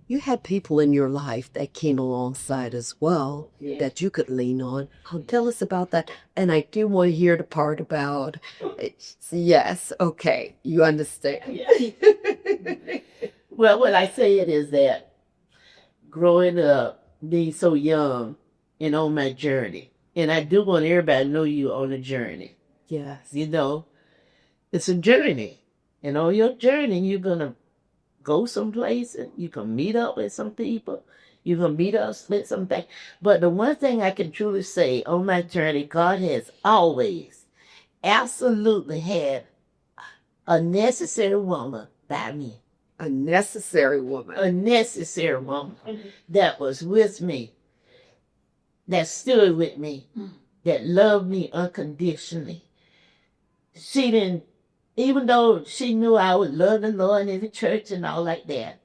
you had people in your life that came alongside as well that you could lean on. Tell us about that. And I do want to hear the part about, yes, okay, you understand. Well, what I say it is that growing up, being so young and on my journey, and I do want everybody to know you on a journey. Yes. You know, it's a journey. And on your journey, you're going to go someplace and you can meet up with some people. You can meet up with something. But the one thing I can truly say on my journey, God has always, absolutely had a necessary woman by me. A necessary woman. A necessary woman that was with me, that stood with me, that loved me unconditionally. She didn't, even though she knew I would love the Lord in the church and all like that.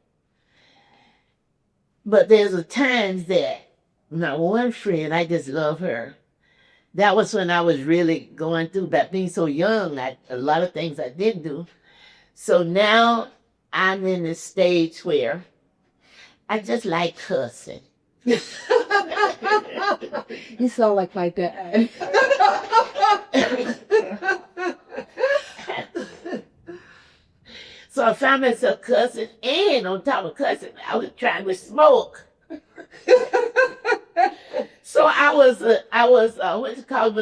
But there's a times that, not one friend, I just love her. That was when I was really going through, but being so young, a lot of things I didn't do. So now I'm in the stage where I just like cussing. You sound like my dad. So I found myself cussing, and on top of cussing, I was trying to smoke. So I was what you call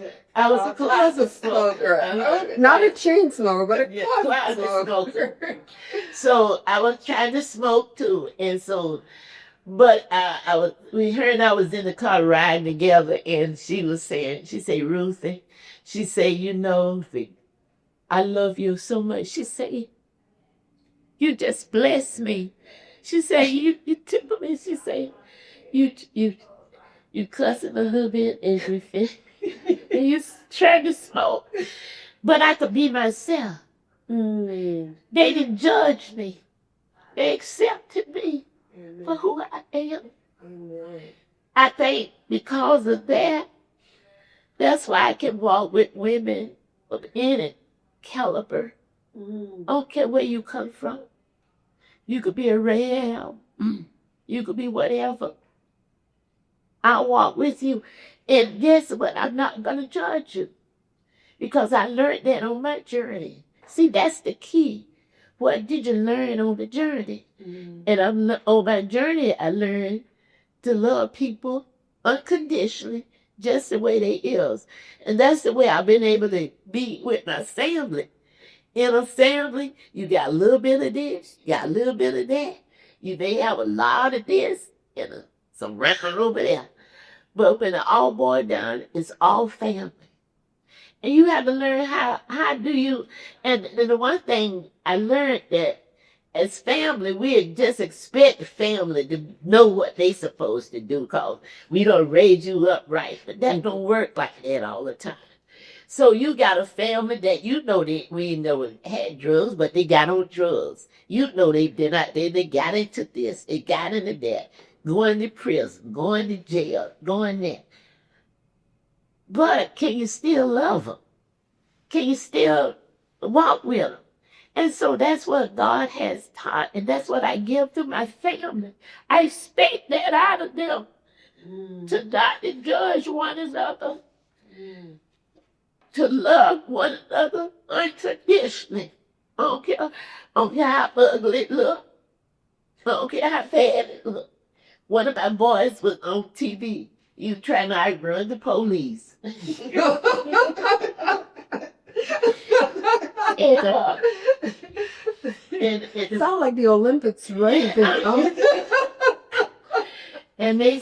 it? I was a closet smoker. Not a chain smoker, but a closet smoker. So I was trying to smoke too, and so, but we heard I was in the car riding together, and she said, Ruthie, she said, you know, I love you so much. She said, you just bless me. She said, you tickle me. She said, you cussing a little bit everything. And you trying to smoke. But I could be myself. They didn't judge me. They accepted me for who I am. I think because of that, that's why I can walk with women of any caliber. I don't care where you come from. You could be a Ram. You could be whatever. I'll walk with you. And guess what? I'm not going to judge you. Because I learned that on my journey. See, that's the key. What did you learn on the journey? And on my journey, I learned to love people unconditionally, just the way they is. And that's the way I've been able to be with my family. In a family, you got a little bit of this, you got a little bit of that. You may have a lot of this and some record over there. But when it all boils down, it's all family. And you have to learn how do you, and the one thing I learned that as family, we just expect the family to know what they supposed to do because we don't raise you up right. But that don't work like that all the time. So you got a family that you know we know had drugs, but they got on drugs. You know they got into this, they got into that, going to prison, going to jail, going there. But can you still love them? Can you still walk with them? And so that's what God has taught, and that's what I give to my family. I expect that out of them, to not to judge one another, to love one another unconditionally. I don't care how ugly it look. I don't care how bad it look. One of my boys was on TV. He was trying to outrun the police. It sounds like the Olympics, right? And they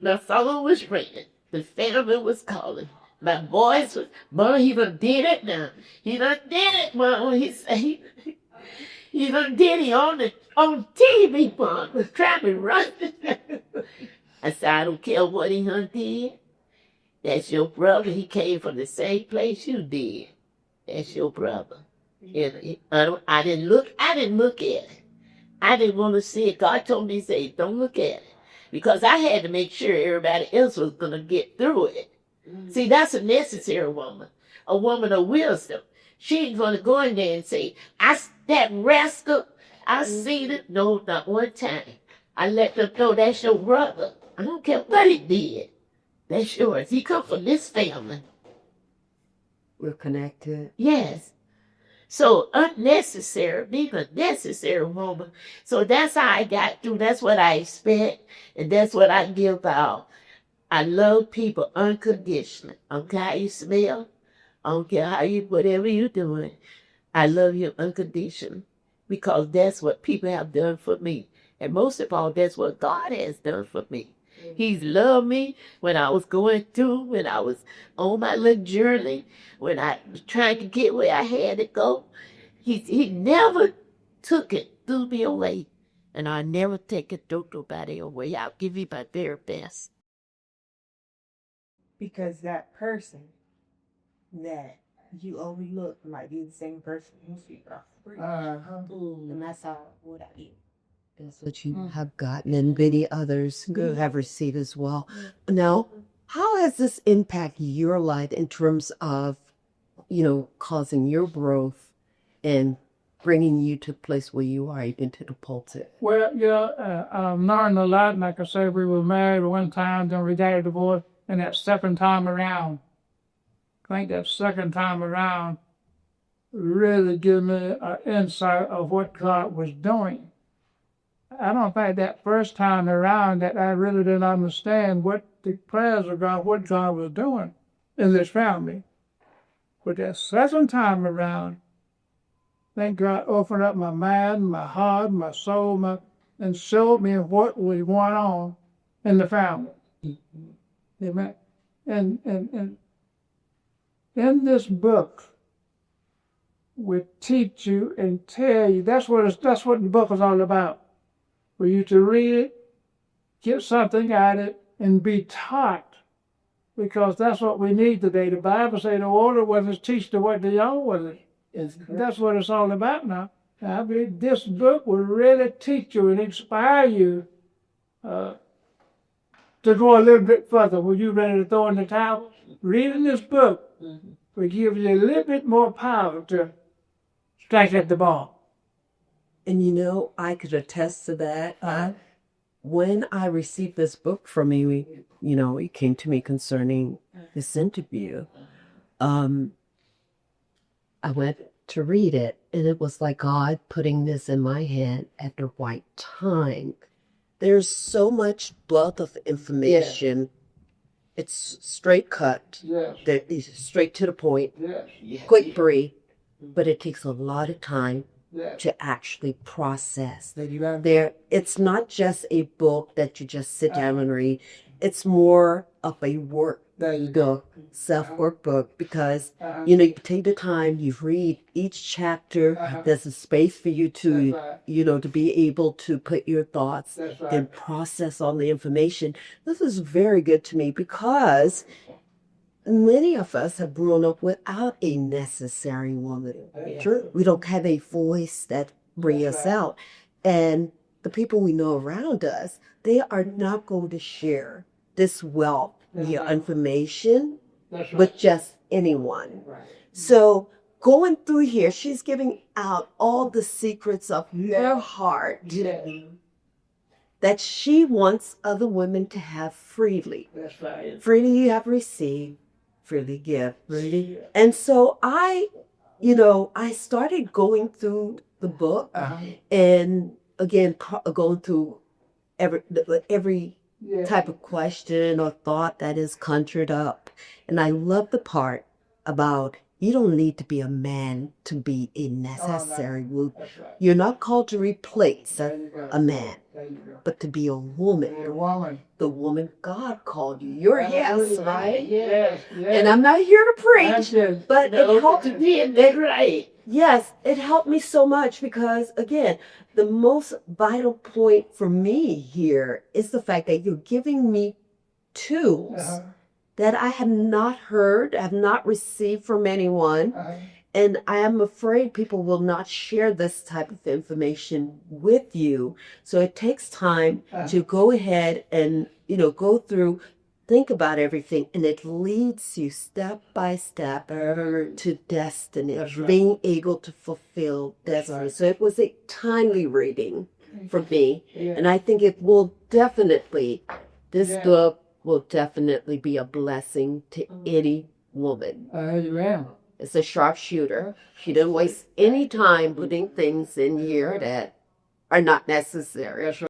the song was ringing. The family was calling. My boys was, Mom, he done did it now. He done did it, Mom. He said, he done did it on TV, Mom. Was trying to run. I said, I don't care what he done did. That's your brother. He came from the same place you did. That's your brother. And I didn't look at it. I didn't want to see it. God told me, say, don't look at it. Because I had to make sure everybody else was going to get through it. See, that's a necessary woman. A woman of wisdom. She ain't going to go in there and say, that rascal, I seen it, no, not one time. I let them know that's your brother. I don't care what he did. That's yours. He come from this family. We're connected. Yes. So unnecessary, being a necessary woman. So that's how I got through. That's what I expect, and that's what I give out. I love people unconditionally. I don't care how you smell. I don't care how you, whatever you're doing. I love you unconditionally because that's what people have done for me. And most of all, that's what God has done for me. He's loved me when I was going through, when I was on my little journey, when I was trying to get where I had to go. He never took it, threw me away. And I never take it, throw nobody away. I'll give you my very best. Because that person that you overlook might be the same person you see free. And that's how what I eat. That's what you have gotten, and many others who have received as well. Now, how has this impacted your life in terms of, causing your growth and bringing you to the place where you are, even to the pulpit? Well, I've learned a lot. Like I said, we were married one time, then we got a divorce, and that second time around, I think that second time around really gave me an insight of what God was doing. I don't think that first time around that I really didn't understand what the prayers of God, what God was doing in this family. But that second time around, thank God opened up my mind, my heart, my soul, and showed me what was going on in the family. Amen. And in this book, we teach you and tell you that's what the book is all about. For you to read it, get something out of it, and be taught. Because that's what we need today. The Bible says the older ones teach to what the young ones. That's what it's all about now. I mean, this book will really teach you and inspire you to go a little bit further. Were you ready to throw in the towel? Reading this book will give you a little bit more power to strike at the ball. And I could attest to that. When I received this book from you, it came to me concerning this interview. I went to read it, and it was like God putting this in my hand at the right time. There's so much wealth of information. Yeah. It's straight cut. Yes. It's straight to the point. Yes. Quick, brief, but it takes a lot of time. Yes. To actually process. It's not just a book that you just sit down and read. It's more of a work book, self-work book, because you take the time, you read each chapter. There's a space for you to to be able to put your thoughts and process all the information. This is very good to me because many of us have grown up without a necessary woman. True. We don't have a voice that brings us out. And the people we know around us, they are not going to share this wealth, information, with just anyone. So going through here, she's giving out all the secrets of her heart that she wants other women to have freely. That's right. Freely you have received, freely give. And so I started going through the book and again, going through every type of question or thought that is conjured up. And I love the part about you don't need to be a man to be a necessary woman. Right. You're not called to replace a man, but to be a woman. The woman God called you. You're his, right? Yes. And I'm not here to preach, but it helped me. Right. Yes, it helped me so much because, again, the most vital point for me here is the fact that you're giving me tools that I have not heard, have not received from anyone. And I am afraid people will not share this type of information with you. So it takes time to go ahead and, go through think about everything, and it leads you step by step to destiny, of being able to fulfill destiny. So it was a timely reading for me, and I think it will definitely, this book will definitely be a blessing to any woman. It's a sharpshooter. She didn't waste any time putting things in here that are not necessary.